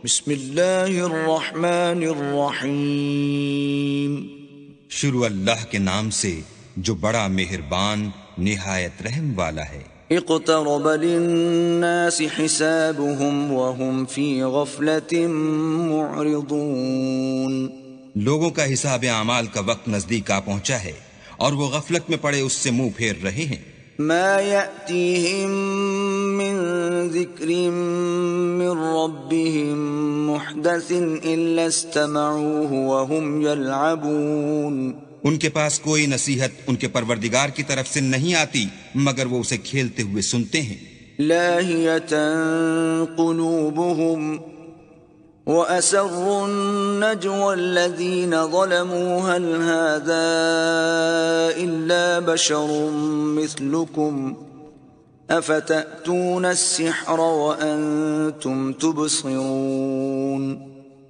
بسم اللہ الرحمن الرحیم۔ شروع اللہ کے نام سے جو بڑا مہربان نہایت رحم والا ہے۔ اقترب للناس حسابهم وهم في غفلة معرضون۔ لوگوں کا حساب اعمال کا وقت نزدیک آ پہنچا ہے اور وہ غفلت میں پڑے اس سے منہ پھیر رہے ہیں۔ ما يأتيهم من ذكر من ربهم محدث إلا استمعوه وهم يلعبون۔ ان کے پاس کوئی نصیحت ان کے پروردگار کی طرف سے نہیں آتی مگر وہ اسے کھیلتے ہوئے سنتے ہیں۔ لاهية قلوبهم وأسروا النجوى الذين ظلموا هل هذا إلا بشر مثلكم أفتأتون السحر وأنتم تبصرون۔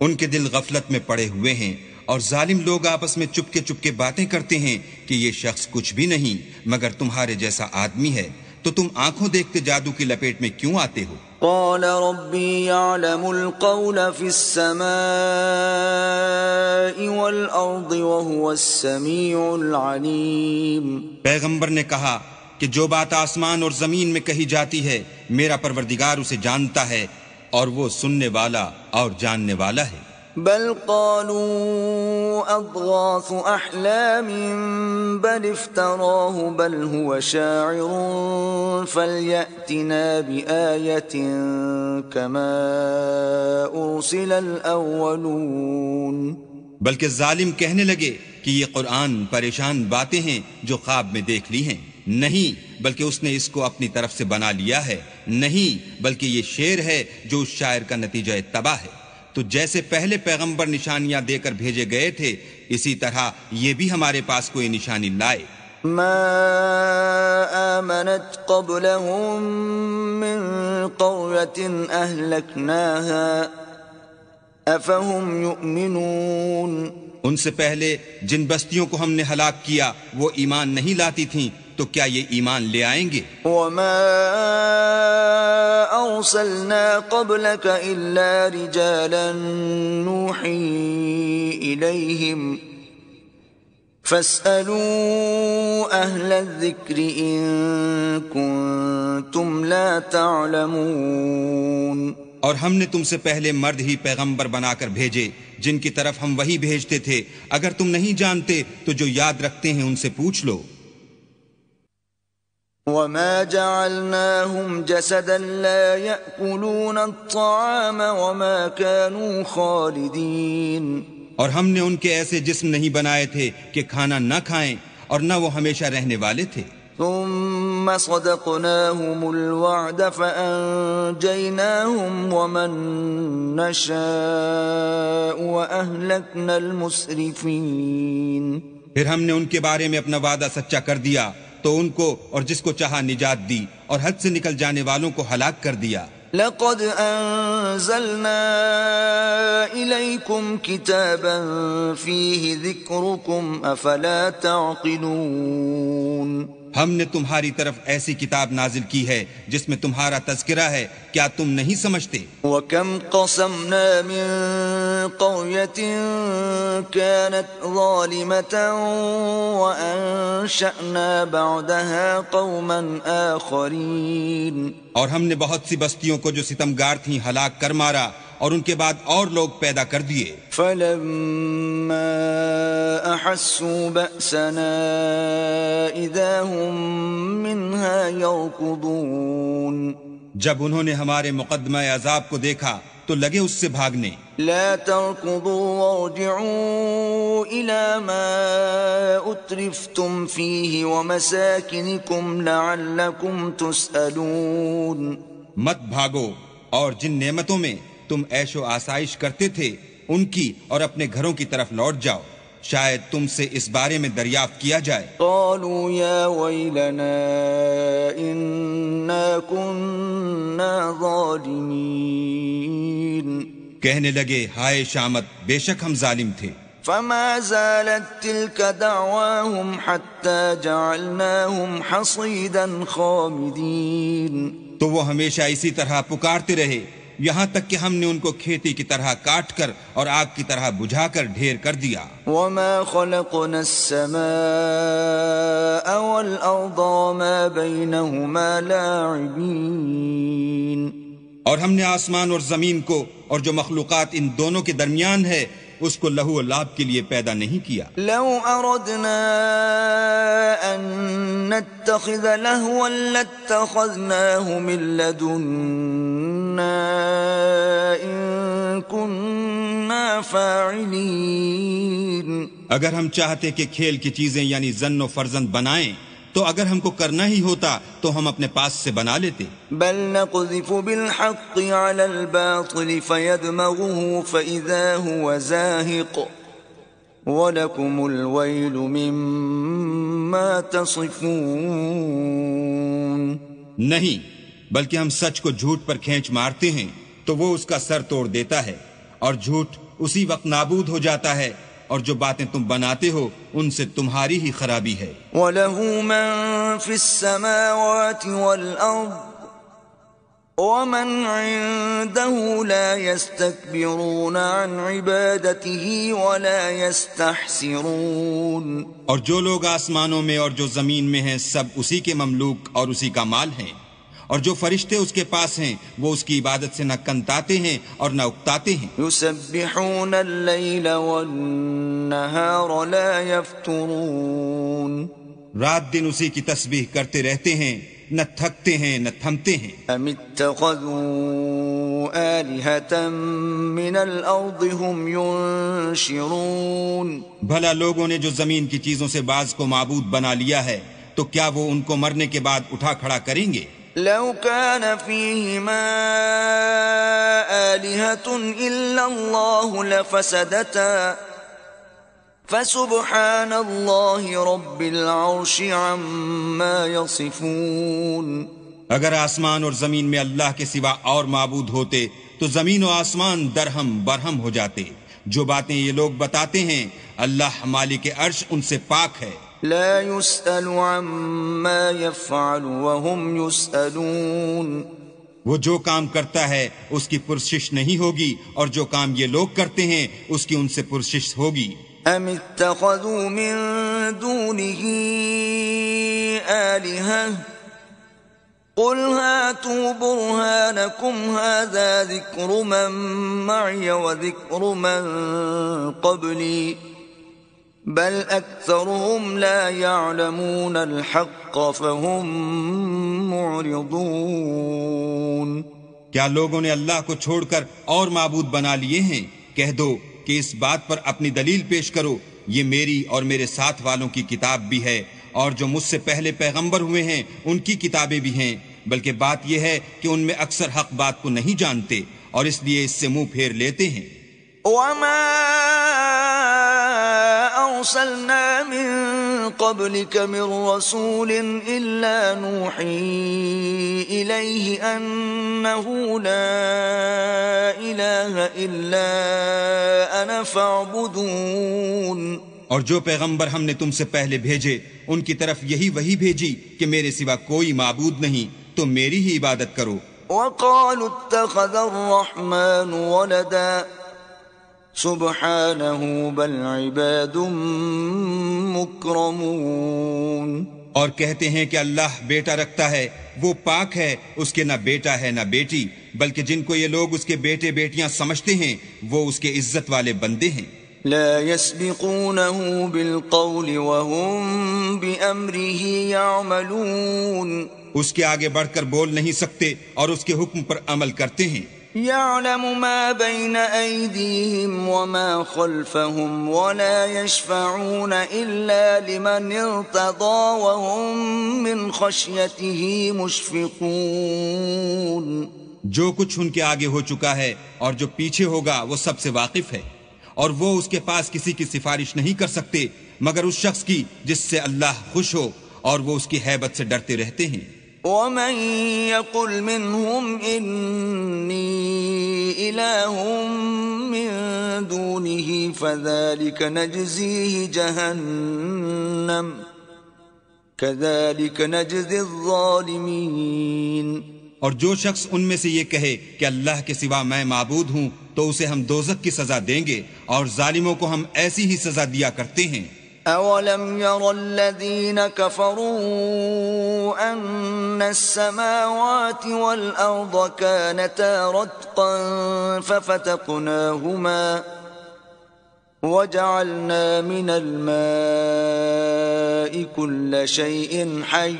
ان کے دل غفلت میں پڑے ہوئے ہیں اور ظالم لوگ آپس میں چپکے چپکے باتیں کرتے ہیں کہ یہ شخص کچھ بھی نہیں مگر تمہارے جیسا آدمی ہے، تو تم آنکھوں دیکھتے جادو کی لپیٹ میں کیوں آتے ہو؟ قال ربي يعلم القول في السماء والأرض وهو السميع العليم۔ پیغمبر نے کہا کہ جو بات آسمان اور زمین میں کہی جاتی ہے میرا پروردگار اسے جانتا ہے اور وہ سننے والا اور جاننے والا ہے۔ بل قالوا اضغاث احلام بل افتراه بل هو شاعر فليأتنا بآية كما ارسل الاولون۔ بلکہ ظالم کہنے لگے کہ یہ قرآن پریشان باتیں ہیں جو خواب میں دیکھ لی ہیں، نہیں بلکہ اس نے اس کو اپنی طرف سے بنا لیا ہے، نہیں بلکہ یہ شعر ہے جو اس شاعر کا نتیجہ تباہ ہے۔ تو جیسے پہلے پیغمبر نشانیاں دے کر بھیجے گئے تھے اسی طرح یہ بھی ہمارے پاس کوئی نشانی لائے۔ ما آمنت قبلهم من قرية أهلكناها أفهم يؤمنون۔ ان سے پہلے جن بستیوں کو ہم نے ہلاک کیا وہ ایمان نہیں لاتی تھیں، تو کیا یہ ایمان لے آئیں گے؟ وما أرسلنا قبلك إلا رجالا نوحي إليهم فاسألوا أهل الذكر إن كنتم لا تعلمون۔ اور ہم نے تم سے پہلے مرد ہی پیغمبر بنا کر بھیجے جن کی طرف ہم وہی بھیجتے تھے، اگر تم نہیں جانتے تو جو یاد رکھتے ہیں ان سے پوچھ لو۔ وما جعلناهم جسدا لا يأكلون الطعام وما كانوا خالدين۔ اور ہم نے ان کے ایسے جسم نہیں بنائے تھے کہ کھانا نہ کھائیں اور نہ وہ ہمیشہ رہنے والے تھے۔ ثم صدقناهم الوعد فأنجيناهم ومن نشاء وأهلكنا المسرفين۔ پھر ہم نے ان کے بارے میں اپنا وعدہ سچا کر دیا تو ان کو اور جس کو چاہا نجات دی اور حد سے نکل جانے والوں کو ہلاک کر دیا۔ لقد انزلنا الیکم کتابا فیہ ذکرکم افلا تعقلون۔ ہم نے تمہاری طرف ایسی کتاب نازل کی ہے جس میں تمہارا تذکرہ ہے، کیا تم نہیں سمجھتے؟ وَكَمْ قَصَمْنَا مِن قَرْيَةٍ كَانَتْ ظَالِمَةً وَأَنشَأْنَا بَعْدَهَا قَوْمًا آخَرِينَ۔ اور ہم نے بہت سی بستیوں کو جو ستمگار تھیں ہلاک کر مارا اور ان کے بعد اور لوگ پیدا کر دیے۔ فَلَمَّا أَحَسُّوا بَأْسَنَا إِذَا هُمْ مِنْهَا يَرْكُضُونَ۔ جب انہوں نے ہمارے مقدمہ عذاب کو دیکھا تو لگے اس سے بھاگنے۔ لَا تَرْكُضُوا وَارْجِعُوا إِلَى مَا أُتْرِفْتُمْ فِيهِ وَمَسَاكِنِكُمْ لَعَلَّكُمْ تُسْأَلُونَ۔ مت بھاگو اور جن نعمتوں میں تم عیش و آسائش کرتے تھے ان کی اور اپنے گھروں کی طرف لوٹ جاؤ، شاید تم سے اس بارے میں دریافت کیا جائے۔ قالوا یا ویلنا انا كنا ظالمین۔ کہنے لگے ہائے شامت، بے شک ہم ظالم تھے۔ فما زالت تلك دعواهم حتى جعلناهم حصيدا خامدين۔ تو وہ ہمیشہ اسی طرح پکارتے رہے یہاں تک کہ ہم نے ان کو کھیتی کی طرح کاٹ کر اور آگ کی طرح بجھا کر ڈھیر کر دیا. وما خلقنا السماء والأرض وما بينهما لاعبين. اور ہم نے آسمان اور زمین کو اور جو مخلوقات ان دونوں کے درمیان ہے اس کو لہو و لعب کے لیے پیدا نہیں کیا. لو اردنا ان نتخذ لهوا لاتخذناه من لدنا ان كنا فاعلين. اگر ہم چاہتے کہ کھیل کی چیزیں یعنی زن و فرزند بنائیں تو اگر ہم کو کرنا ہی ہوتا تو ہم اپنے پاس سے بنا لیتے. بل نقذف بالحق على الباطل فيدمغه فإذا هو زاهق وَلَكُمُ الْوَيْلُ مِمَّا تَصِفُونَ. نہیں بلکہ ہم سچ کو جھوٹ پر کھینچ مارتے ہیں تو وہ اس کا سر توڑ دیتا ہے اور جھوٹ اسی وقت نابود ہو جاتا ہے اور جو باتیں تم بناتے ہو ان سے تمہاری ہی خرابی ہے. وَلَهُ مَن فِي السَّمَاوَاتِ وَالْأَرْضِ وَمَنْ عِندَهُ لَا يَسْتَكْبِرُونَ عَنْ عِبَادَتِهِ وَلَا يَسْتَحْسِرُونَ. اور جو لوگ آسمانوں میں اور جو زمین میں ہیں سب اسی کے مملوک اور اسی کا مال ہیں، اور جو فرشتے اس کے پاس ہیں وہ اس کی عبادت سے نہ کنتاتے ہیں اور نہ اکتاتے ہیں. يُسَبِّحُونَ اللَّيْلَ وَالنَّهَارَ لَا يَفْتُرُونَ. رات دن اسی کی تسبیح کرتے رہتے ہیں، نہ تھکتے ہیں نہ تھمتے ہیں. ام اتخذوا آلهة من الارض هم ينشرون. بھلا لوگوں نے جو زمین کی چیزوں سے بعض کو معبود بنا لیا ہے تو کیا وہ ان کو مرنے کے بعد اٹھا کھڑا کریں گے؟ لو كان فيهما آلهة إلا الله لفسدتا فسبحان الله رب العرش عما يصفون. اگر آسمان اور زمین میں اللہ کے سوا اور معبود ہوتے تو زمین و آسمان درہم برہم ہو جاتے. جو باتیں یہ لوگ بتاتے ہیں اللہ مالک عرش ان سے پاک ہے. لا يسأل عما يفعل وهم يسألون. وہ جو کام کرتا ہے اس کی پرسش نہیں ہوگی اور جو کام یہ لوگ کرتے ہیں اس کی ان سے پرسش ہوگی. ام اتخذوا من دونه آلهة قل هاتوا برهانكم هذا ذكر من معي وذكر من قبلي بل أكثرهم لا يعلمون الحق فهم معرضون. کیا لوگوں نے اللہ کو چھوڑ کر اور معبود بنا لیے ہیں؟ کہہ دو کہ اس بات پر اپنی دلیل پیش کرو، یہ میری اور میرے ساتھ والوں کی کتاب بھی ہے اور جو مجھ سے پہلے پیغمبر ہوئے ہیں ان کی کتابیں بھی ہیں، بلکہ بات یہ ہے کہ ان میں اکثر حق بات کو نہیں جانتے اور اس لیے اس سے منہ پھیر لیتے ہیں. وما أرسلنا من قبلك من رسول إلا نوحي إليه أنه لا إله إلا أنا فاعبدون. اور جو پیغمبر ہم نے تم سے پہلے بھیجے ان کی طرف یہی وحی بھیجی کہ میرے سوا کوئی معبود نہیں، تو میری ہی عبادت کرو. وقالوا اتخذ الرحمن ولدا سبحانه بل عباد مکرمون. اور کہتے ہیں کہ اللہ بیٹا رکھتا ہے، وہ پاک ہے، اس کے نہ بیٹا ہے نہ بیٹی، بلکہ جن کو یہ لوگ اس کے بیٹے بیٹیاں سمجھتے ہیں وہ اس کے عزت والے بندے ہیں. لا يسبقونه بالقول وهم بأمره يعملون. اس کے آگے بڑھ کر بول نہیں سکتے اور اس کے حکم پر عمل کرتے ہیں. يعلم ما بين أيديهم وما خلفهم ولا يشفعون إلا لمن ارتضى وهم من خشيته مشفقون. جو کچھ ان کے آگے ہو چکا ہے اور جو پیچھے ہوگا وہ سب سے واقف ہے، اور وہ اس کے پاس کسی کی سفارش نہیں کر سکتے مگر اس شخص کی جس سے اللہ خوش ہو، اور وہ اس کی ہیبت سے ڈرتے رہتے ہیں. ومن يقل منهم إني إله من دونه فذلك نجزيه جهنم كذلك نجزي الظالمين. اور جو شخص ان میں سے یہ کہے کہ اللہ کے سوا میں معبود ہوں تو اسے ہم دوزخ کی سزا دیں گے، اور ظالموں کو ہم ایسی ہی سزا دیا کرتے ہیں۔ أَوَلَمْ يَرَ الَّذِينَ كَفَرُوا أَنَّ السَّمَاوَاتِ وَالْأَرْضَ كَانَتَا رَتْقًا فَفَتَقْنَاهُمَا وَجَعَلْنَا مِنَ الْمَاءِ كُلَّ شَيْءٍ حَيٍّ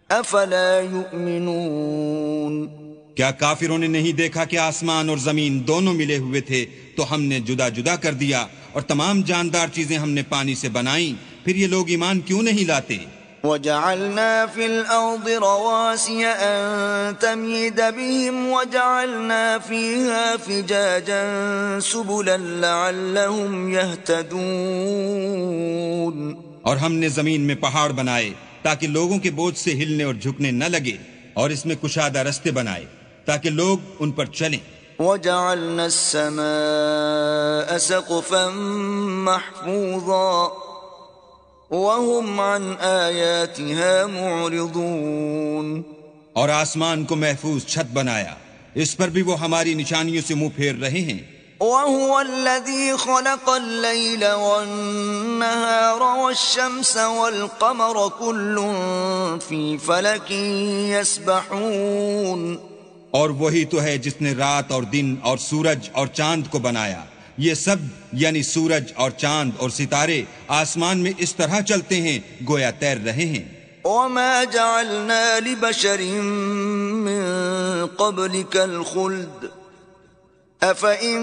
أَفَلَا يُؤْمِنُونَ۔ کیا کافروں نے نہیں دیکھا کہ آسمان اور زمین دونوں ملے ہوئے تھے تو ہم نے جدا جدا کر دیا، اور تمام جاندار چیزیں ہم نے پانی سے بنائیں، پھر یہ لوگ ایمان کیوں نہیں لاتے؟ وَجَعَلْنَا فِي الْأَرْضِ رَوَاسِيَ أَن تَمِيدَ بِهِمْ وَجَعَلْنَا فِيهَا فِجَاجًا سُبُلًا لَعَلَّهُمْ يَهْتَدُونَ۔ اور ہم نے زمین میں پہاڑ بنائے تاکہ لوگوں کے بوجھ سے ہلنے اور جھکنے نہ لگے، اور اس میں کشادہ رستے بنائے تاکہ لوگ ان پر چلیں۔ وَجَعَلْنَا السَّمَاءَ سَقْفًا مَحْفُوظًا وَهُمْ عَنْ آيَاتِهَا مُعْرِضُونَ۔ اور آسمان کو محفوظ چھت بنایا، اس پر بھی وہ ہماری نشانیوں سے منہ پھیر رہے ہیں۔ وَهُوَ الَّذِي خَلَقَ اللَّيْلَ وَالنَّهَارَ وَالشَّمْسَ وَالْقَمَرَ كُلٌّ فِي فَلَكٍ يَسْبَحُونَ۔ اور وہی تو ہے جس نے رات اور دن اور سورج اور چاند کو بنایا، یہ سب یعنی سورج اور چاند اور ستارے آسمان میں اس طرح چلتے ہیں گویا تیر رہے ہیں۔ وَمَا جَعَلْنَا لِبَشَرٍ مِّن قَبْلِكَ الْخُلْدَ أَفَإِن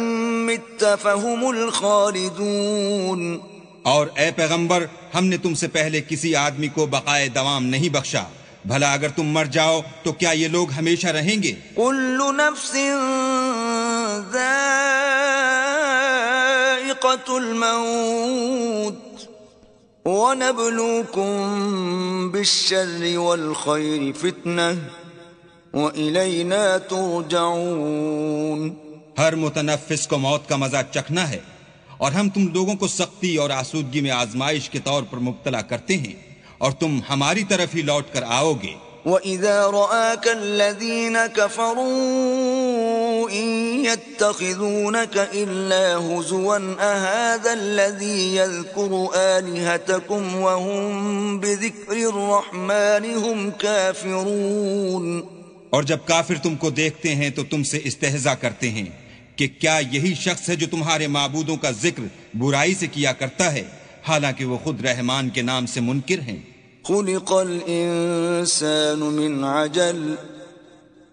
مِّتَّ فَهُمُ الْخَالِدُونَ۔ اور اے پیغمبر، ہم نے تم سے پہلے کسی آدمی کو بقائے دوام نہیں بخشا، بھلا اگر تم مر جاؤ تو کیا یہ لوگ ہمیشہ رہیں گے؟ كُلُّ نَفْسٍ ذَائِقَةُ الْمَوْتِ وَنَبْلُوكُم بِالشَّرِّ وَالْخَيْرِ فِتْنَةً وَإِلَيْنَا تُرْجَعُونَ۔ ہر متنفس کو موت کا مزہ چکھنا ہے، اور ہم تم لوگوں کو سختی اور آسودگی میں آزمائش کے طور پر مبتلا کرتے ہیں، اور تم ہماری طرف ہی لوٹ کر آؤ گے۔ وَإِذَا رَآكَ الَّذِينَ كَفَرُوا إِن يَتَّخِذُونَكَ إِلَّا هُزُوًا أَهَذَا الَّذِي يَذْكُرُ آلِهَتَكُمْ وَهُمْ بِذِكْرِ الرَّحْمَنِ هُمْ كَافِرُونَ۔ اور جب کافر تم کو دیکھتے ہیں تو تم سے استہزا کرتے ہیں کہ کیا یہی شخص ہے جو تمہارے معبودوں کا ذکر برائی سے کیا کرتا ہے، حالانکہ وہ خود رحمان کے نام سے منکر ہیں۔ خُلِقَ الْإِنسَانُ مِنْ عَجَلٍ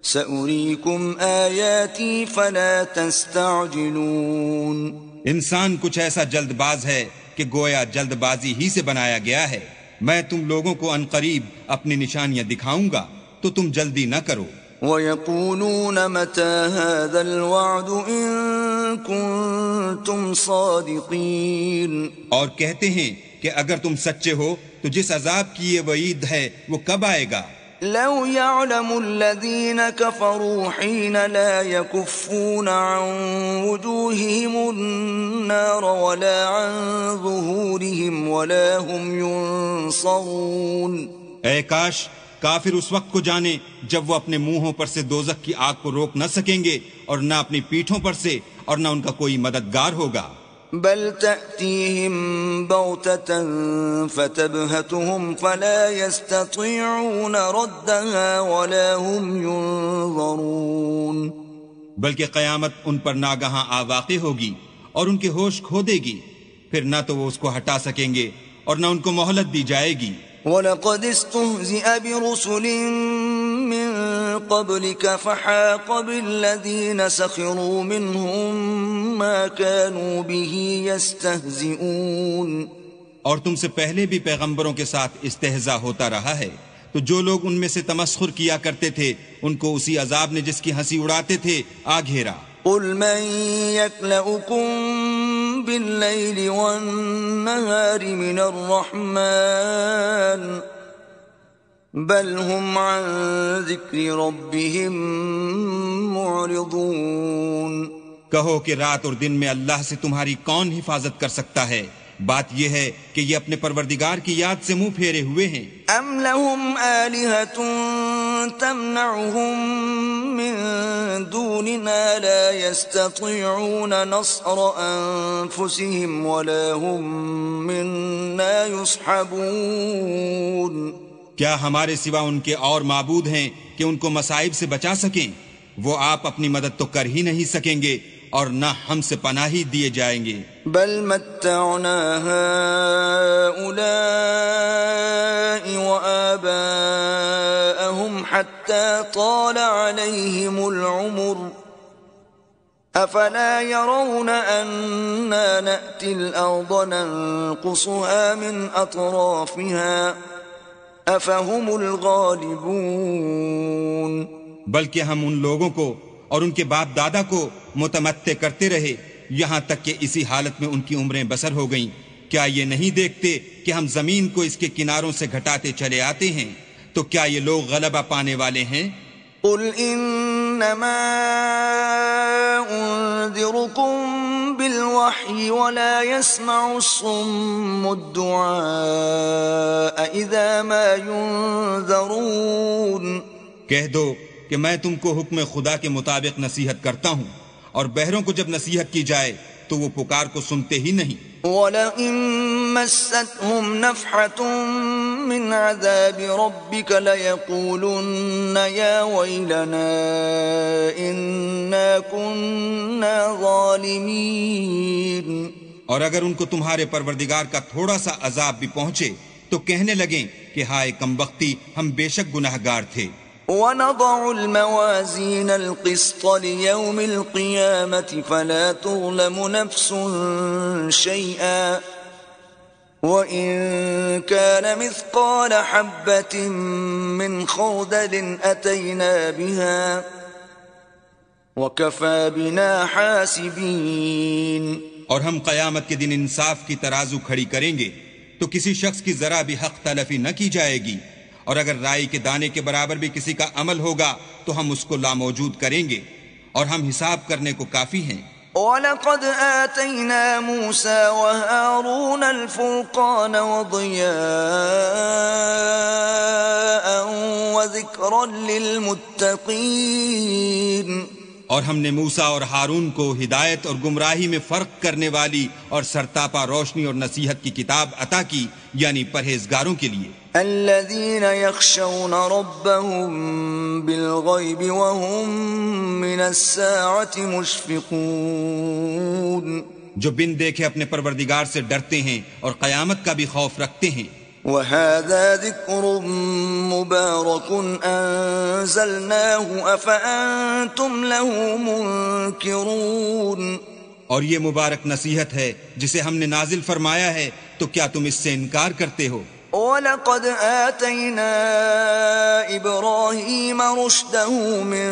سَأُرِيكُمْ آيَاتِي فَلَا تَسْتَعْجِلُونَ۔ انسان کچھ ایسا جلد باز ہے کہ گویا جلد بازی ہی سے بنایا گیا ہے۔ میں تم لوگوں کو عنقریب اپنی نشانیاں دکھاؤں گا تو تم جلدی نہ کرو۔ وَيَقُولُونَ مَتَى هَذَا الْوَعْدُ إِن كُنتُمْ صَادِقِينَ۔ اور کہتے ہیں کہ اگر تم سچے ہو تو جس عذاب کی یہ وعید ہے وہ کب آئے گا؟ لَوْ يَعْلَمُ الَّذِينَ كَفَرُوا حِينَ لَا يَكُفُّونَ عَن وُجُوهِهِمُ النَّارَ وَلَا عَن ظُهُورِهِمْ وَلَا هُمْ يُنصَرُونَ۔ اے کاش کافر اس وقت کو جانے جب وہ اپنے منہوں پر سے دوزخ کی آگ کو روک نہ سکیں گے، اور نہ اپنی پیٹھوں پر سے، اور نہ ان کا کوئی مددگار ہوگا۔ بل تأتيهم بغتة فتبهتهم فلا يستطيعون ردها ولا هم ينظرون۔ بلکہ قیامت ان پر ناگہاں آ واقع ہوگی اور ان کے ہوش کھو دے گی، پھر نہ تو وہ اس کو ہٹا سکیں گے اور نہ ان کو مہلت دی جائے گی۔ وَلَقَدِ اسْتُهْزِئَ بِرُسُلٍ مِّن قَبْلِكَ فَحَاقَ بِالَّذِينَ سَخِرُوا مِنْهُم مَّا كَانُوا بِهِ يَسْتَهْزِئُونَ۔ اور تم سے پہلے بھی پیغمبروں کے ساتھ استہزاء ہوتا رہا ہے، تو جو لوگ ان میں سے تمسخر کیا کرتے تھے ان کو اسی عذاب نے جس کی ہنسی اڑاتے تھے آ گھیرا۔ قُلْ مَن يَكْلَؤُكُم بِاللَّيْلِ وَالنَّهَارِ مِنَ الرَّحْمَنِ بَلْ هُمْ عَن ذِكْرِ رَبِّهِم مُّعْرِضُونَ۔ کہو کہ رات اور دن میں اللہ سے تمہاری کون حفاظت کر سکتا ہے؟ بات یہ ہے کہ یہ اپنے پروردگار کی یاد سے منہ پھیرے ہوئے ہیں۔ أَمْ لَهُمْ آلِهَةٌ تمنعهم من دوننا لا يستطيعون نصر أنفسهم ولا هم منا يصحبون. کیا ہمارے سوا ان کے اور معبود ہیں کہ ان کو مصائب سے بچا سکیں؟ وہ آپ اپنی مدد تو کر ہی نہیں سکیں گے اور نہ ہم سے پناہی دیے جائیں گے. بل متعنا هؤلاء وآباءهم حتى طال عليهم العمر أفلا يرون أنا نأتي الأرض ننقصها من أطرافها أفهم الغالبون. بلکہ ہم ان لوگوں کو اور ان کے باپ دادا کو متمتع کرتے رہے یہاں تک کہ اسی حالت میں ان کی عمریں بسر ہو گئیں. کیا یہ نہیں دیکھتے کہ ہم زمین کو اس کے کناروں سے گھٹاتے چلے آتے ہیں؟ تو کیا یہ لوگ غلبہ پانے والے ہیں؟ قل انما انذركم بالوحی ولا يسمع الصم الدعاء اذا ما ينذرون. کہہ دو کہ میں تم کو حکم خدا کے مطابق نصیحت کرتا ہوں، اور بہروں کو جب نصیحت کی جائے تو وہ پکار کو سنتے ہی نہیں. وَلَئِن مَسَّتْهُمْ نَفْحَةٌ مِّنْ عَذَابِ رَبِّكَ لَيَقُولُنَّ يَا وَيْلَنَا إِنَّا كُنَّا ظَالِمِينَ. اور اگر ان کو تمہارے پروردگار کا تھوڑا سا عذاب بھی پہنچے تو کہنے لگیں کہ ہائے کمبختی، ہم بے شک گناہگار تھے. وَنَضَعُ الْمَوَازِينَ الْقِسْطَ لِيَوْمِ الْقِيَامَةِ فَلَا تُظْلَمُ نَفْسٌ شَيْئًا وَإِن كَانَ مِثْقَالَ حَبَّةٍ مِّنْ خَرْدَلٍ أَتَيْنَا بِهَا وَكَفَى بِنَا حَاسِبِينَ. اور ہم قیامت کے دن انصاف کی ترازو کھڑی کریں گے تو کسی شخص کی ذرا بھی حق تلفی نہ کی جائے گی، اور اگر رائی کے دانے کے برابر بھی کسی کا عمل ہوگا تو ہم اس کو لاموجود کریں گے، اور ہم حساب کرنے کو کافی ہیں. وَلَقَدْ آتَيْنَا مُوسَى وَهَارُونَ الْفُرْقَانَ وَضِيَاءً وَذِكْرًا لِّلْمُتَّقِينَ. اور ہم نے موسیٰ اور ہارون کو ہدایت اور گمراہی میں فرق کرنے والی اور سرتاپا روشنی اور نصیحت کی کتاب عطا کی، یعنی پرہیزگاروں کے لیے. الذين يخشون ربهم بالغيب وهم من الساعة مشفقون. جو بن دیکھے اپنے پروردگار سے ڈرتے ہیں اور قیامت کا بھی خوف رکھتے ہیں. وهذا ذكر مبارك أنزلناه أفأنتم له منكرون. اور یہ مبارک نصیحت ہے جسے ہم نے نازل فرمایا ہے، تو کیا تم اس سے انکار کرتے ہو؟ وَلَقَدْ آتَيْنَا إِبْرَاهِيمَ رُشْدَهُ مِن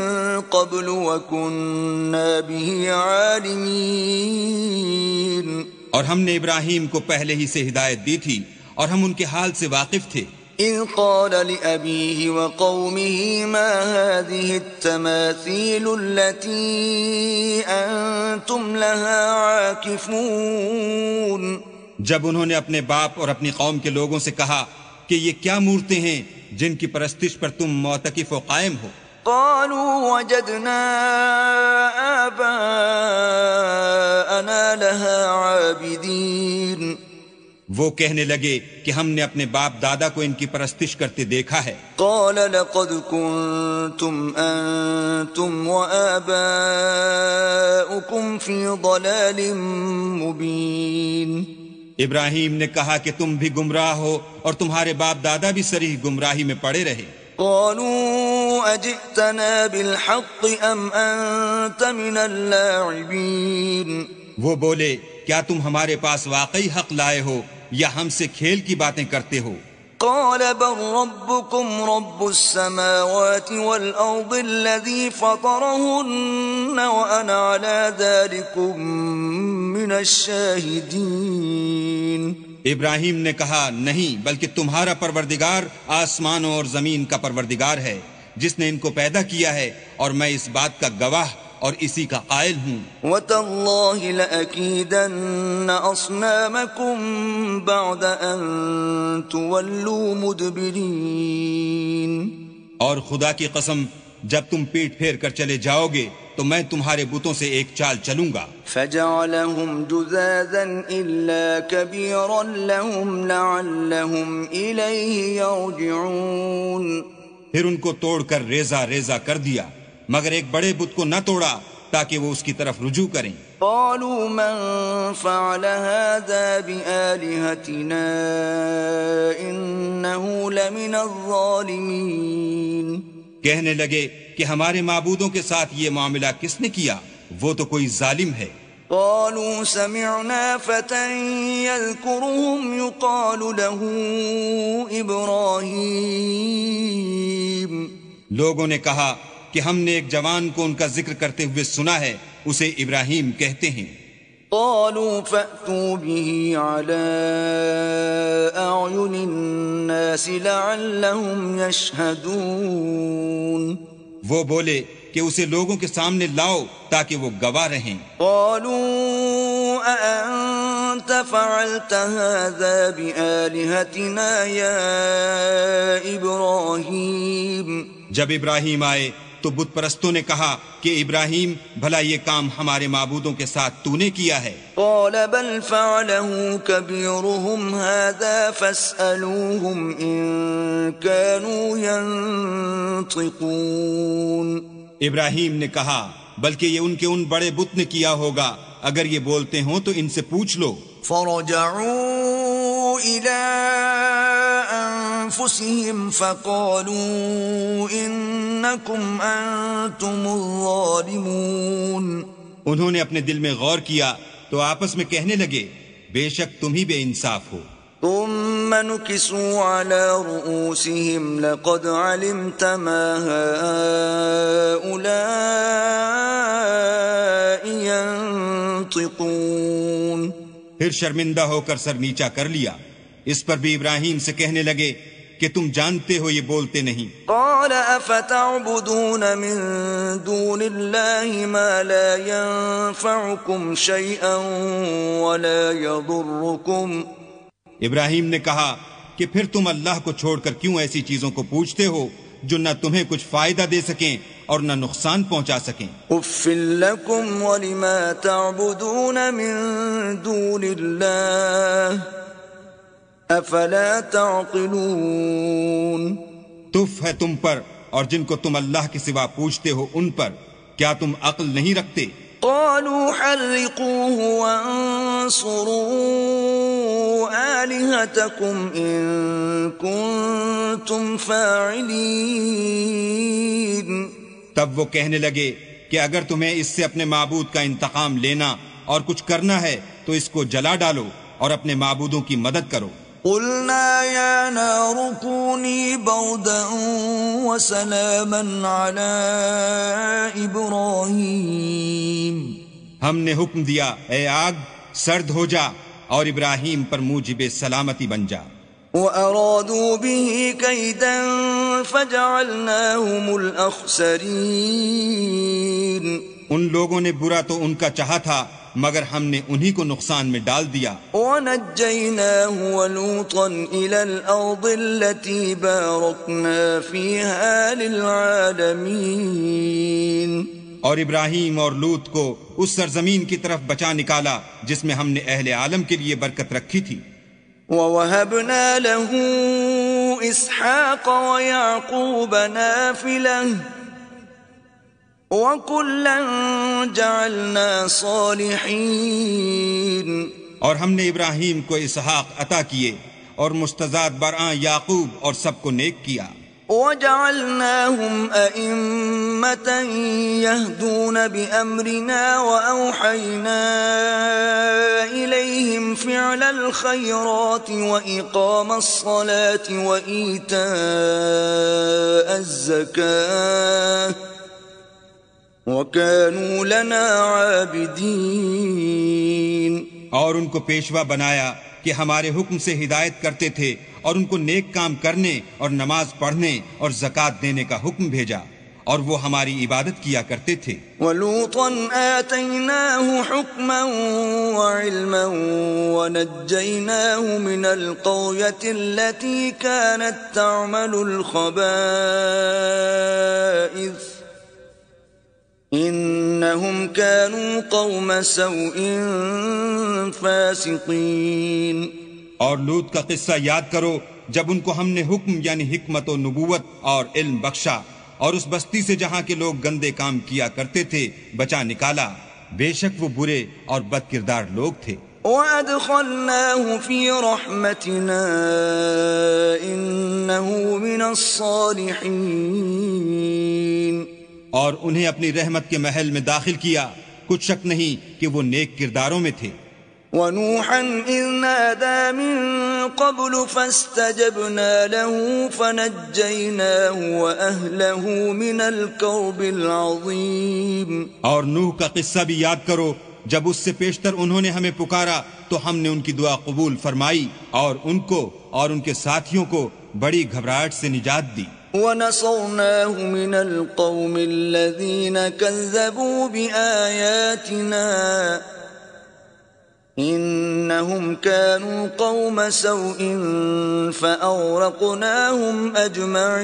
قَبْلُ وَكُنَّا بِهِ عَالِمِينَ. اور ہم نے ابراہیم کو پہلے ہی سے ہدایت دی تھی اور ہم ان کے حال سے واقف تھے. إِذْ قَالَ لِأَبِيهِ وَقَوْمِهِ مَا هَذِهِ التَّمَاثِيلُ الَّتِي أَنْتُمْ لَهَا عَاكِفُونَ. جب انہوں نے اپنے باپ اور اپنی قوم کے لوگوں سے کہا کہ یہ کیا مورتیں ہیں جن کی پرستش پر تم معتکف و قائم ہو؟ قالوا وجدنا آباءنا لها عابدين. وہ کہنے لگے کہ ہم نے اپنے باپ دادا کو ان کی پرستش کرتے دیکھا ہے. قال لقد كنتم أنتم وآباؤكم في ضلال مبين. ابراہیم نے کہا کہ تم بھی گمراہ ہو اور تمہارے باپ دادا بھی صریح گمراہی میں پڑے رہے. قالوا أجئتنا بالحق أم أنت من اللاعبين. وہ بولے کیا تم ہمارے پاس واقعی حق لائے ہو یا ہم سے کھیل کی باتیں کرتے ہو؟ قال بل ربكم رب السماوات والأرض الذي فطرهن وأنا على ذلكم من الشاهدين. ابراہیم نے کہا نہیں، بلکہ تمہارا پروردگار آسمانوں اور زمین کا پروردگار ہے جس نے ان کو پیدا کیا ہے، اور میں اس بات کا گواہ اور اسی کا قائل ہوں. وَتَاللَّهِ لَأَكِيدَنَّ أَصْنَامَكُمْ بَعْدَ أَن تُوَلُّوا مُدْبِرِينَ. اور خدا کی قسم جب تم پیٹ پھیر کر چلے جاؤ گے تو میں تمہارے بتوں سے ایک چال چلوں گا. فجعلهم جذاذا إلا كبيرا لهم لعلهم إليه يرجعون. پھر ان کو توڑ کر ریزہ ریزہ کر دیا مگر ایک بڑے بت کو نہ توڑا تاکہ وہ اس کی طرف رجوع کریں. قالوا من فعل هذا بآلهتنا إنه لمن الظالمين. کہنے لگے کہ ہمارے معبودوں کے ساتھ یہ معاملہ کس نے کیا؟ وہ تو کوئی ظالم ہے. قالوا سمعنا فتى يذكرهم يقال له إبراهيم. لوگوں نے کہا کہ ہم نے ایک جوان کو ان کا ذکر کرتے ہوئے سنا ہے، اسے ابراہیم کہتے ہیں. قالوا فأتوا به على أعين الناس لعلهم يشهدون. وہ بولے کہ اسے لوگوں کے سامنے لاؤ تاکہ وہ گواہ رہیں. قالوا أأنت فعلت هذا بآلهتنا يا إبراهيم. جب ابراہیم آئے تو بت پرستوں نے کہا کہ ابراہیم بھلا یہ کام ہمارے معبودوں کے ساتھ تو نے کیا ہے؟ قال بل فعله كبيرهم هذا فاسألوهم إن كانوا ينطقون. ابراہیم نے کہا بلکہ یہ ان کے ان بڑے بت نے کیا ہوگا، اگر یہ بولتے ہوں تو ان سے پوچھ لو. فرجعوا إلى أنفسهم فقالوا إنكم أنتم الظالمون. انہوں نے اپنے دل میں غور کیا تو آپس میں کہنے لگے بے شک تم ہی بے انصاف ہو. ثم نكسوا على رؤوسهم لقد علمت ما هؤلاء ينطقون. پھر شرمندہ ہو کر سر نیچا کر لیا. اس پر بھی ابراہیم سے کہنے لگے کہ تم جانتے ہو یہ بولتے نہیں. قال افتعبدون من دون الله ما لا ينفعكم شيئا ولا يضركم. ابراہیم نے کہا کہ پھر تم اللہ کو چھوڑ کر کیوں ایسی چیزوں کو پوچھتے ہو جو نہ تمہیں کچھ فائدہ دے سکیں اور نہ نقصان پہنچا سکیں. اف لکم ولما تعبدون من دون اللہ افلا تعقلون. تف ہے تم پر اور جن کو تم اللہ کے سوا پوچھتے ہو ان پر، کیا تم عقل نہیں رکھتے؟ قالوا حرقوه وانصروا آلهتكم إن كنتم فاعلين. تب وہ کہنے لگے کہ اگر تمہیں اس سے اپنے معبود کا انتقام لینا اور کچھ کرنا ہے تو اس کو جلا ڈالو اور اپنے معبودوں کی مدد کرو. قلنا يا نار كوني بردا وسلاما على إبراهيم. ہم نے حکم دیا اے آگ سرد ہو جا اور ابراہیم پر موجب سلامتی بن جا. وَأَرَادُوا بِهِ كَيْدًا فَجَعَلْنَاهُمُ الْأَخْسَرِينَ. ان لوگوں نے برا تو ان کا چاہا تھا مگر ہم نے انہی کو نقصان میں ڈال دیا. وَنَجَّيْنَاهُ وَلُوطًا إِلَى الْأَرْضِ الَّتِي بَارَكْنَا فِيهَا لِلْعَالَمِينَ. اور ابراہیم اور لوط کو اس سرزمین کی طرف بچا نکالا جس میں ہم نے اہل عالم کے لیے برکت رکھی تھی. وَوَهَبْنَا لَهُ إِسْحَاقَ وَيَعْقُوبَ نَافِلَةً وَكُلًّا جَعَلْنَا صَالِحِينَ. اور ہم نے ابراہیم کو اسحاق عطا کیے اور مستضاد برآں یعقوب اور سب کو نیک کیا. وَجَعَلْنَاهُمْ أَئِمَّةً يَهْدُونَ بِأَمْرِنَا وَأَوْحَيْنَا إِلَيْهِمْ فِعْلَ الْخَيْرَاتِ وَإِقَامَ الصَّلَاةِ وَإِيتَاءَ الزَّكَاةِ وَكَانُوا لَنَا عَابِدِينَ. اور ان کو پیشوا بنایا کہ ہمارے حکم سے ہدایت کرتے تھے اور ان کو نیک کام کرنے اور نماز پڑھنے اور زکوٰۃ دینے کا حکم بھیجا اور وہ ہماری عبادت کیا کرتے تھے. وَلُوطًا آتَيْنَاهُ حُكْمًا وَعِلْمًا وَنَجَّيْنَاهُ مِنَ الْقَرْيَةِ الَّتِي كَانَتْ تَعْمَلُ الْخَبَائِثَ إِنَّهُمْ كَانُوا قَوْمَ سَوْءٍ فَاسِقِينَ. اور لوط کا قصہ یاد کرو جب ان کو ہم نے حکم یعنی حکمت و نبوت اور علم بخشا اور اس بستی سے جہاں کے لوگ گندے کام کیا کرتے تھے بچا نکالا. بے شک وہ برے اور بد کردار لوگ تھے. وَأَدْخَلْنَاهُ فِي رَحْمَتِنَا إِنَّهُ مِنَ الصَّالِحِينَ. اور انہیں اپنی رحمت کے محل میں داخل کیا، کچھ شک نہیں کہ وہ نیک کرداروں میں تھے. وَنُوحًا إِذْ نَادَى مِن قَبْلُ فَاسْتَجَبْنَا لَهُ فَنَجَّيْنَاهُ وَأَهْلَهُ مِنَ الْكَرْبِ الْعَظِيمِ. اور نوح کا قصہ بھی یاد کرو جب اس سے پیشتر انہوں نے ہمیں پکارا تو ہم نے ان کی دعا قبول فرمائی اور ان کو اور ان کے ساتھیوں کو بڑی گھبراہٹ سے نجات دی. وَنَصَرْنَاهُ مِنَ الْقَوْمِ الَّذِينَ كَذَّبُوا بِآيَاتِنَا إِنَّهُمْ كَانُوا قَوْمَ سَوْءٍ فَأَغْرَقْنَاهُمْ أَجْمَعِينَ.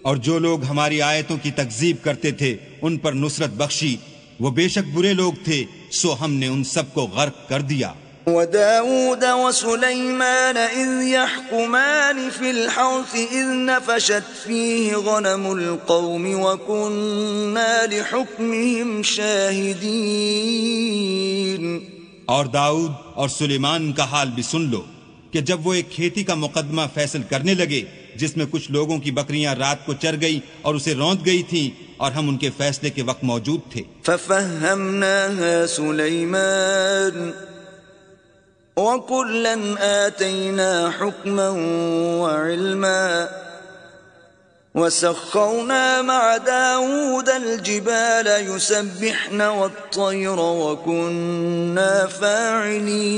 اور جو لوگ ہماری آیتوں کی تکذیب کرتے تھے ان پر نصرت بخشی، وہ بے شک برے لوگ تھے، سو ہم نے ان سب کو غرق کر دیا. وَدَاوُودَ وَسُلَيْمَانَ إِذْ يَحْكُمَانِ فِي الْحَرْثِ إِذْ نَفَشَتْ فِيهِ غَنَمُ الْقَوْمِ وَكُنَّا لِحُكْمِهِمْ شَاهِدِينَ. اور داؤد اور سلیمان کا حال بھی سن لو کہ جب وہ ایک کھیتی کا مقدمہ فیصل کرنے لگے جس میں کچھ لوگوں کی بکریاں رات کو چر گئی اور اسے روند گئی تھیں اور ہم ان کے فیصلے کے وقت موجود تھے. فَفَهَّمْنَاهَا سُلَيْمَانَ وَكُلًّا آتَيْنَا حُكْمًا وَعِلْمًا وَسَخَّرْنَا مَعَ دَاوُودَ الْجِبَالَ يُسَبِّحْنَ وَالطَّيْرَ وَكُنَّا فَاعِلِينَ.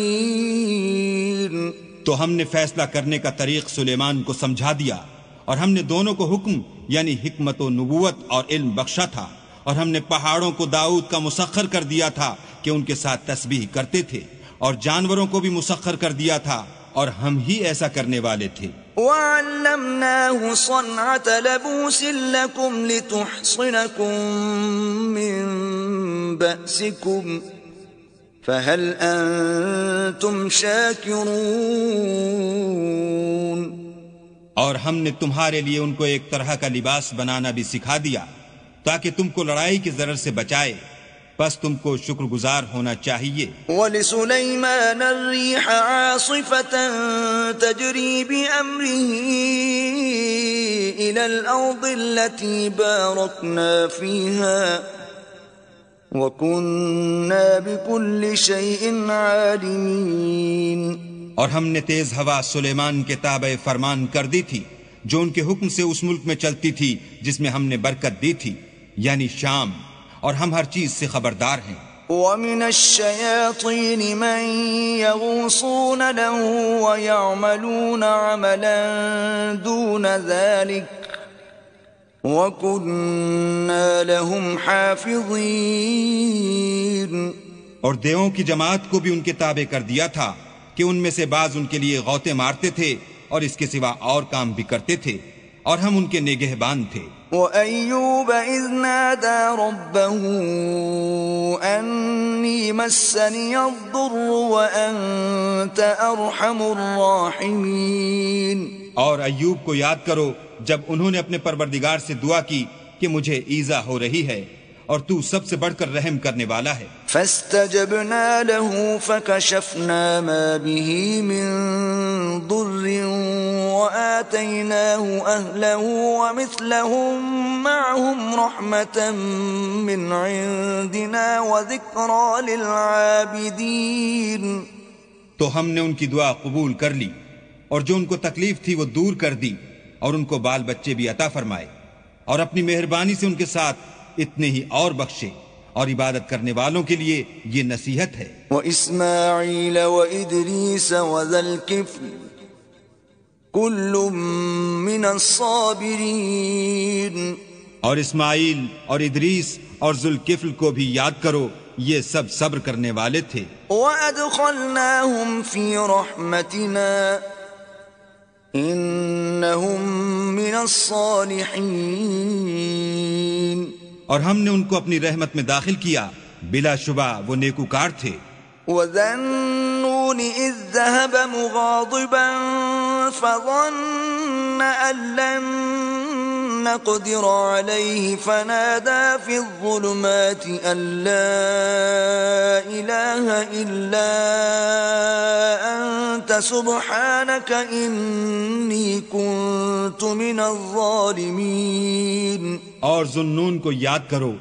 تو ہم نے فیصلہ کرنے کا طریق سلیمان کو سمجھا دیا اور ہم نے دونوں کو حکم یعنی حکمت و نبوت اور علم بخشا تھا، اور ہم نے پہاڑوں کو داؤد کا مسخر کر دیا تھا کہ ان کے ساتھ تسبیح کرتے تھے، اور جانوروں کو بھی مسخر کر دیا تھا اور ہم ہی ایسا کرنے والے تھے. وَعَلَّمْنَاهُ صَنْعَةَ لَبُوسٍ لَكُمْ لِتُحْصِنَكُمْ مِنْ بَأْسِكُمْ فَهَلْ أَنْتُمْ شَاكِرُونَ. اور ہم نے تمہارے لیے ان کو ایک طرح کا لباس بنانا بھی سکھا دیا تاکہ تم کو لڑائی کے ضرر سے بچائے، بس تم کو شکر گزار ہونا چاہیے. وَلِسُلَيْمَانَ الرِّيحَ عَاصِفَةً تَجْرِي بِأَمْرِهِ إِلَى الْأَرْضِ الَّتِي بَارَكْنَا فِيهَا وَكُنَّا بِكُلِّ شَيْءٍ عَالِمِينَ. اور ہم نے تیز ہوا سلیمان کے تابع فرمان کر دی تھی جو ان کے حکم سے اس ملک میں چلتی تھی جس میں ہم نے برکت دی تھی یعنی شام، اور ہم ہر چیز سے خبردار ہیں. وَمِنَ الشَّيَاطِينِ مَن يَغُوصُونَ لَهُ وَيَعْمَلُونَ عَمَلًا دُونَ ذَلِكَ وَكُنَّا لَهُمْ حَافِظِينَ. اور دیووں کی جماعت کو بھی ان کے تابع کر دیا تھا کہ ان میں سے بعض ان کے لیے غوطے مارتے تھے اور اس کے سوا اور کام بھی کرتے تھے، اور ہم ان کے نگہبان تھے. وَأَيُّوبَ إِذْ نَادَى رَبَّهُ أَنِّي مَسَّنِيَ الضُّرُّ وَأَنْتَ أَرْحَمُ الرَّاحِمِينَ. اور ایوب کو یاد کرو جب انہوں نے اپنے پروردگار سے دعا کی کہ مجھے ایذا ہو رہی ہے اور تو سب سے بڑھ کر رحم کرنے والا ہے. فَاسْتَجَبْنَا لَهُ فَكَشَفْنَا مَا بِهِ مِنْ ضُرٍّ وَآتَيْنَاهُ أَهْلَهُ وَمِثْلَهُمْ مَعَهُمْ رَحْمَةً مِّنْ عِنْدِنَا وَذِكْرَى لِلْعَابِدِينَ. تو ہم نے ان کی دعا قبول کر لی اور جو ان کو تکلیف تھی وہ دور کر دی، اور ان کو بال بچے بھی عطا فرمائے، اور اپنی مہربانی سے ان کے ساتھ اتنے ہی اور بخشے، اور عبادت کرنے والوں کے لیے یہ نصیحت ہے. وَإِسْمَاعِيلَ وَإِدْرِيسَ وَذَا الْكِفْلِ كُلٌّ من الصابرين اور اسماعیل اور ادریس اور ذوالکفل کو بھی یاد کرو، یہ سب صبر کرنے والے تھے۔ وَأَدْخَلْنَاهُمْ فِي رَحْمَتِنَا إِنَّهُمْ مِنَ الصَّالِحِينَ اور ہم نے ان کو اپنی رحمت میں داخل کیا، بلا شبہ وہ نیکوکار تھے۔ وَذَا النُّونِ إِذ ذَّهَبَ مُغَاضِبًا فَظَنَّ أَن لَّن نَّقْدِرَ عَلَيْهِ فَنَادَىٰ فِي الظُّلُمَاتِ أَن لَّا إِلَٰهَ إِلَّا أَنتَ سُبْحَانَكَ إِنِّي كُنتُ مِنَ الظَّالِمِينَ۔ اور ذوالنون کو یاد کرو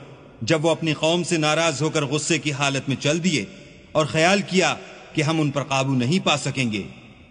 جب وہ اپنی قوم سے ناراض ہو کر غصے کی حالت میں چل دیے اور خیال کیا کہ ہم ان پر قابو نہیں پا سکیں گے،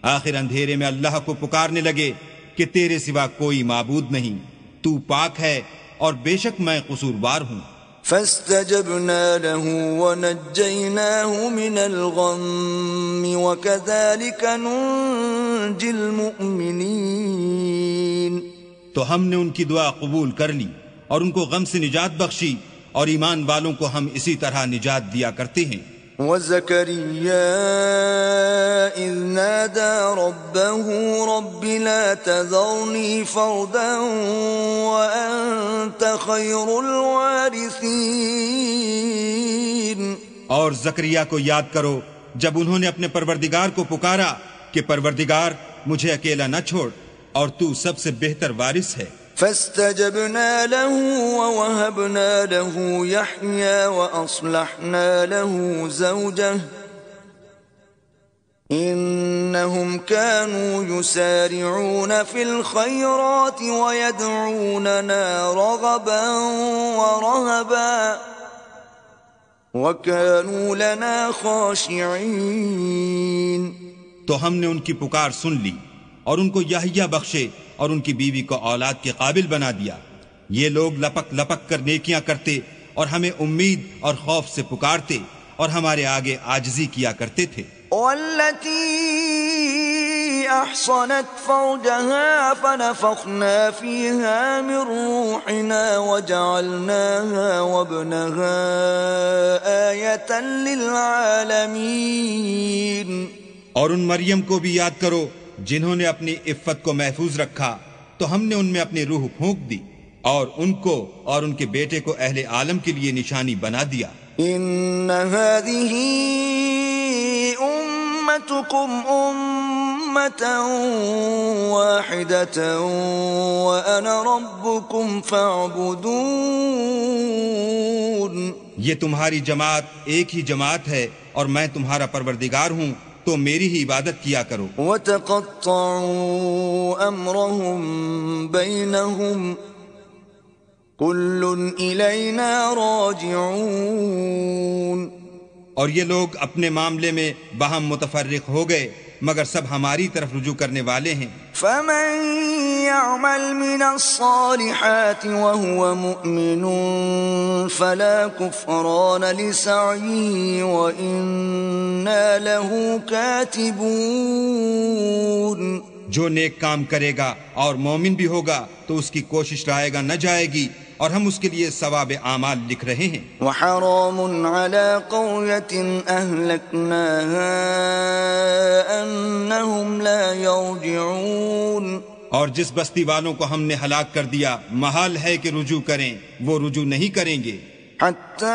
آخر اندھیرے میں اللہ کو پکارنے لگے کہ تیرے سوا کوئی معبود نہیں، تو پاک ہے اور بے شک میں قصوروار ہوں۔ فاستجبنا له ونجيناه من الغم وكذلك ننجي المؤمنين۔ تو ہم نے ان کی دعا قبول کر لی اور ان کو غم سے نجات بخشی، اور ایمان والوں کو ہم اسی طرح نجات دیا کرتے ہیں۔ وَزَكَرِيَّا إِذْ نَادَى رَبَّهُ رَبِّ لَا تَذَرْنِي فَرْدًا وَأَنْتَ خَيْرُ الْوَارِثِينَ۔ اور زکریا کو یاد کرو جب انہوں نے اپنے پروردگار کو پکارا کہ پروردگار مجھے اکیلا نہ چھوڑ، اور تو سب سے بہتر وارث ہے۔ فاستجبنا له ووهبنا له يحيى وأصلحنا له زوجه إنهم كانوا يسارعون في الخيرات ويدعوننا رغبا ورهبا وكانوا لنا خاشعين۔ تو ہم نے ان کی پکار سن لی اور ان کو یحییٰ بخشے اور ان کی بیوی کو اولاد کے قابل بنا دیا۔ یہ لوگ لپک لپک کر نیکیاں کرتے اور ہمیں امید اور خوف سے پکارتے اور ہمارے آگے عاجزی کیا کرتے تھے۔ والتي أحصنت فرجها فنفخنا فيها من روحنا وجعلناها وابنها آية للعالمين۔ اور ان مریم کو بھی یاد کرو جنہوں نے اپنی عفت کو محفوظ رکھا، تو ہم نے ان میں اپنی روح پھونک دی اور ان کو اور ان کے بیٹے کو اہل عالم کے لیے نشانی بنا دیا۔ ان هذه امتكم امة واحدة وانا ربكم فاعبدون۔ یہ تمہاری جماعت ایک ہی جماعت ہے اور میں تمہارا پروردگار ہوں، تو میری ہی عبادت کیا کرو۔ وَتَقَطَّعُوا أَمْرَهُمْ بَيْنَهُمْ كُلٌّ إِلَيْنَا رَاجِعُونَ۔ اور یہ لوگ اپنے معاملے میں باہم متفرق ہو گئے، مگر سب ہماری طرف رجوع کرنے والے ہیں۔ فَمَن يَعْمَلْ مِنَ الصَّالِحَاتِ وَهُوَ مُؤْمِنٌ فَلَا كُفْرَانَ لِسَعْيِهِ وَإِنَّا لَهُ كَاتِبُونَ۔ جو نیک کام کرے گا اور مومن بھی ہوگا تو اس کی کوشش رائے گا نہ جائے گی، اور ہم اس کے لیے ثواب اعمال لکھ رہے ہیں۔ وحرام على قرية أهلكناها أنهم لا يرجعون۔ اور جس بستی والوں کو ہم نے ہلاک کر دیا محال ہے کہ رجوع کریں، وہ رجوع نہیں کریں گے۔ حتى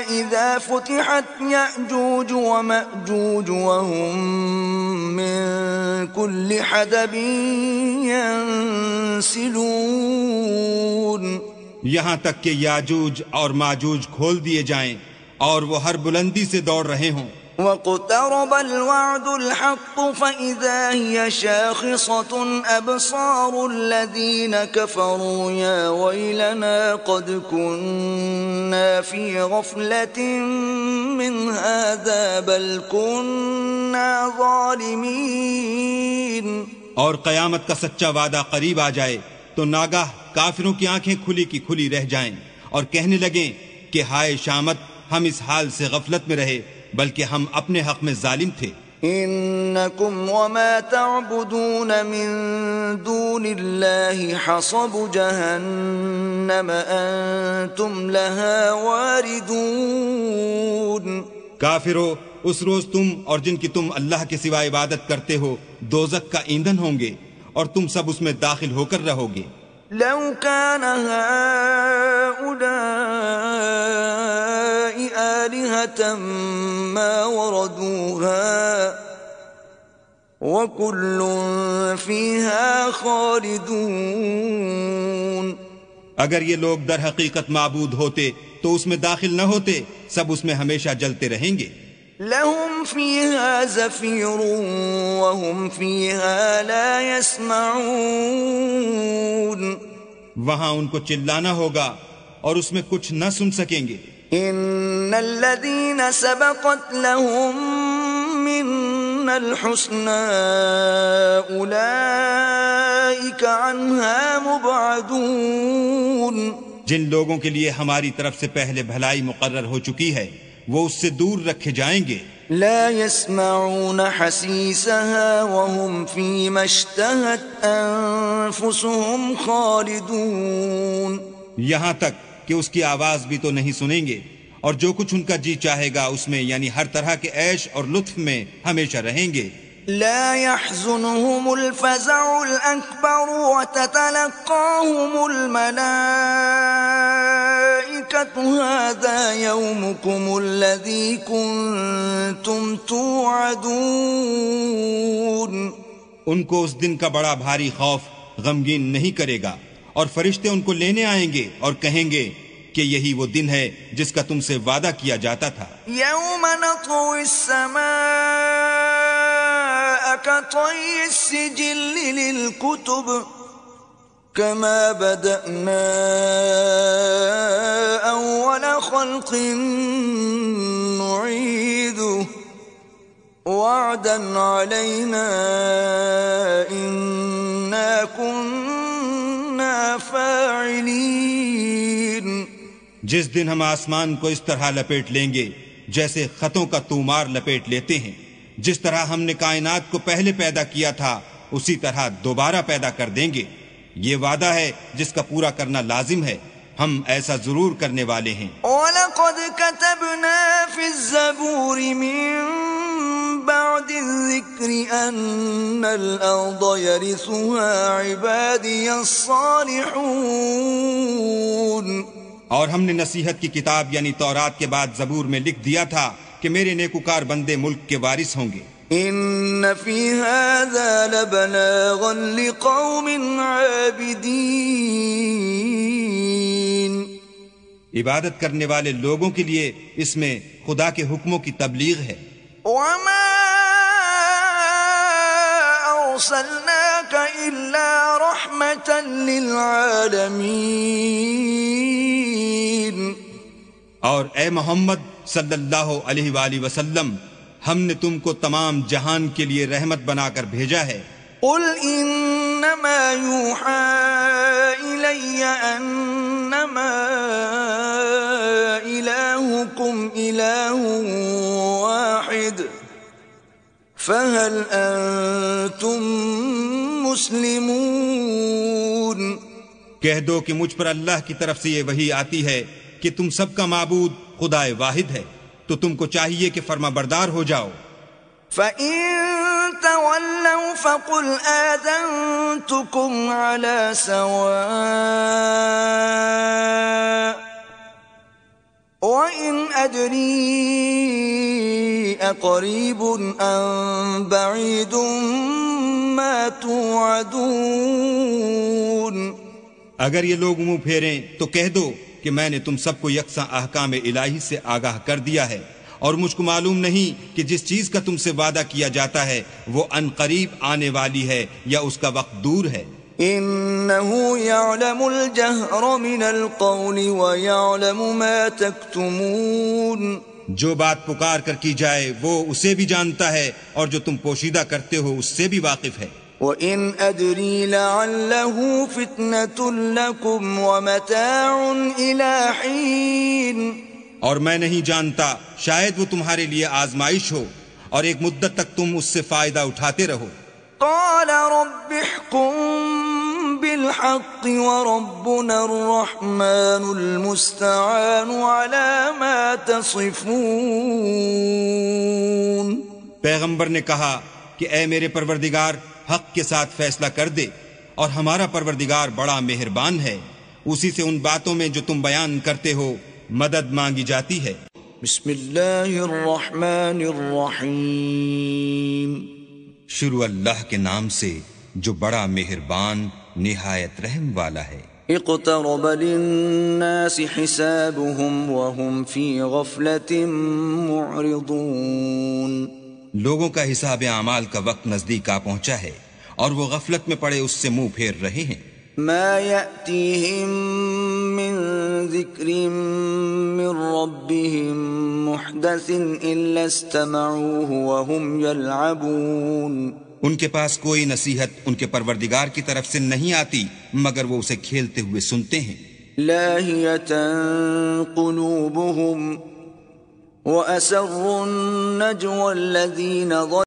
إذا فتحت يأجوج ومأجوج وهم من كل حدب ينسلون۔ یہاں تک کہ یاجوج اور ماجوج کھول دیے جائیں اور وہ ہر بلندی سے دوڑ رہے ہوں۔ واقترب الوعد الحق فإذا هي شاخصة أبصار الذين كفروا يا ويلنا قد كنا في غفلة من هذا بل كنا ظالمين۔ اور قیامت کا سچا وعدہ قریب آ جائے تو ناگاہ کافروں کی آنکھیں کھلی کی کھلی رہ جائیں اور کہنے لگیں کہ ہائے شامت، ہم اس حال سے غفلت میں رہے بلکہ ہم اپنے حق میں ظالم تھے۔ إنكم وما تعبدون من دون الله حصب جهنم أنتم لها واردون. کافرو، اس روز تم اور جن کی تم اللہ کے سوا عبادت کرتے ہو دوزخ کا ایندھن ہوں گے اور تم سب اس میں داخل ہو کر رہو گے. لو كان هؤلاء آلهة ما وردوها وكل فيها خالدون. اگر یہ لوگ در حقیقت معبود ہوتے تو اس میں داخل نہ ہوتے، سب اس میں ہمیشہ جلتے رہیں گے. لهم فيها زفير وهم فيها لا يسمعون. وہاں ان کو چلانا ہوگا اور اس میں کچھ نہ سن سکیں گے. ان الذين سبقت لهم منا الحسنى اولئك عنها مبعدون. جن لوگوں کے لیے ہماری طرف سے پہلے بھلائی مقرر ہو چکی ہے وہ اس سے دور رکھے جائیں گے. لا يسمعون حسيسها وهم فيما اشتهت أنفسهم خالدون. یہاں تک کہ اس کی آواز بھی تو نہیں سنیں گے اور جو کچھ ان کا جی چاہے گا اس میں یعنی ہر طرح کے عیش اور لطف میں ہمیشہ رہیں گے. لا يحزنهم الفزع الأكبر وتتلقاهم الملائكة هذا يومكم الذي كنتم توعدون. ان کو اس دن کا بڑا بھاری خوف غمگین نہیں کرے گا اور فرشتے ان کو لینے آئیں گے اور کہیں گے کہ یہی وہ دن ہے جس کا تم سے وعدہ کیا جاتا تھا. يوم نطوي السماء كطي السجل للكتب كما بدأنا أول خلق نعيده وعدا علينا إنا كنا فاعلين. جس دن ہم آسمان کو اس طرح لپیٹ لیں گے جیسے خطوں کا تومار لپیٹ لیتے ہیں، جس طرح ہم نے کائنات کو پہلے پیدا کیا تھا اسی طرح دوبارہ پیدا کر دیں گے. یہ وعدہ ہے جس کا پورا کرنا لازم ہے، ہم ایسا ضرور کرنے والے ہیں. وَلَقَدْ كَتَبْنَا فِي الزَّبُورِ مِن بَعْدِ الذِّكْرِ أَنَّ الْأَرْضَ يَرِثُهَا عِبَادِيَ الصَّالِحُونَ. اور ہم نے نصیحت کی کتاب یعنی تورات کے بعد زبور میں لکھ دیا تھا کہ میرے نیکوکار بندے ملک کے وارث ہوں گے. ان فی هذا لبلاغا لقوم عابدین. عبادت کرنے والے لوگوں کے لیے اس میں خدا کے حکموں کی تبلیغ ہے. وما ارسلناک الا رحمة للعالمین. اور اے محمد صلی اللہ علیہ وآلہ وسلم، ہم نے تم کو تمام جہان کے لیے رحمت بنا کر بھیجا ہے. قل انما یوحى الی انما الہکم الہ واحد فهل انتم مسلمون. کہہ دو کہ مجھ پر اللہ کی طرف سے یہ وحی آتی ہے کہ تم سب کا معبود خدا واحد ہے، تو تم کو چاہیے کہ فرما بردار ہو جاؤ. فَإِن تَوَلَّوْا فَقُلْ آذَنْتُكُمْ عَلَى سَوَاءٍ وَإِنْ أَدْرِي أَقَرِيبٌ أَمْ بَعِيدٌ مَا تُوعَدُونَ. اگر یہ لوگ منہ پھیریں تو کہہ دو کہ میں نے تم سب کو یکساں احکام الہی سے آگاہ کر دیا ہے، اور مجھ کو معلوم نہیں کہ جس چیز کا تم سے وعدہ کیا جاتا ہے وہ ان قریب آنے والی ہے یا اس کا وقت دور ہے. انه يعلم الجهر من القول ويعلم ما تكتمون. جو بات پکار کر کی جائے وہ اسے بھی جانتا ہے اور جو تم پوشیدہ کرتے ہو اس سے بھی واقف ہے. وَإِنْ أَدْرِي لَعَلَّهُ فِتْنَةٌ لَكُمْ وَمَتَاعٌ إِلَى حِينٍ. اور میں نہیں جانتا، شاید وہ تمہارے لیے آزمائش ہو اور ایک مدت تک تم اس سے فائدہ اٹھاتے رہو۔ قال رب احكم بالحق وربنا الرحمن المستعان على ما تصفون۔ پیغمبر نے کہا کہ اے میرے پروردگار حق کے ساتھ فیصلہ کر دے، اور ہمارا پروردگار بڑا مہربان ہے، اسی سے ان باتوں میں جو تم بیان کرتے ہو مدد مانگی جاتی ہے۔ بسم اللہ الرحمن الرحیم۔ شروع اللہ کے نام سے جو بڑا مہربان نہایت رحم والا ہے۔ اقترب للناس حسابهم وهم في غفلة معرضون۔ لوگوں کا حساب اعمال کا وقت نزدیک آ پہنچا ہے اور وہ غفلت میں پڑے اس سے منہ پھیر رہے ہیں۔ ما يأتيهم من ذكر من ربهم محدث إلا استمعوه وهم يلعبون۔ ان کے پاس کوئی نصیحت ان کے پروردگار کی طرف سے نہیں آتی مگر وہ اسے کھیلتے ہوئے سنتے ہیں۔ لاهية قلوبهم وأسروا النجوى الذين ظلموا